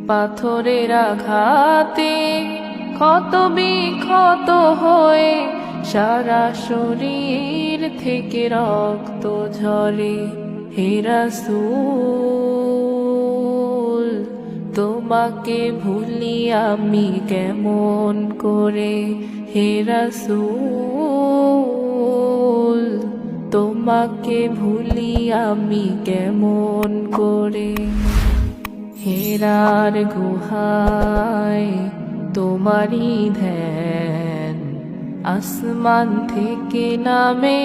পাথরের আঘাতে ক্ষত বিক্ষত হয়ে সারা শরীর থেকে রক্ত ঝরে। হে রাসূল, তোমাকে ভুলি আমি কেমন করে। হে রাসূল, তোমাকে ভুলি আমি কেমন করে। হেরার গুহায় তোমারি ধ্যান, আসমান থেকে নামে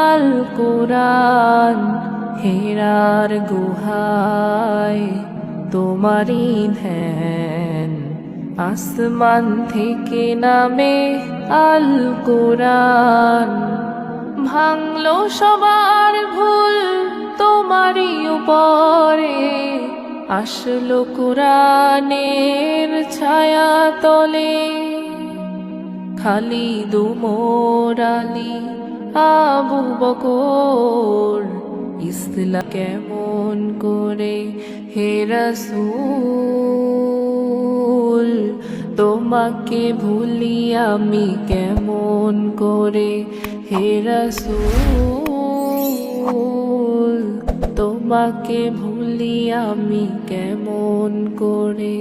আল কুরআন। হেরার গুহায় তোমারি ধ্যান, আসমান থেকে নামে আল কুরআন। ভাঙলো সবার ভুল তোমারই উপরে, আসলো কুরআনের ছায়া তলে। খালিদ উমর আলী আবু বকর ইসলাম কেমন করে। হে রাসূল, তোমাকে ভুলি আমি কেমন করে। হে রাসূল, তোমাকে ভুলি আমি কেমন করে।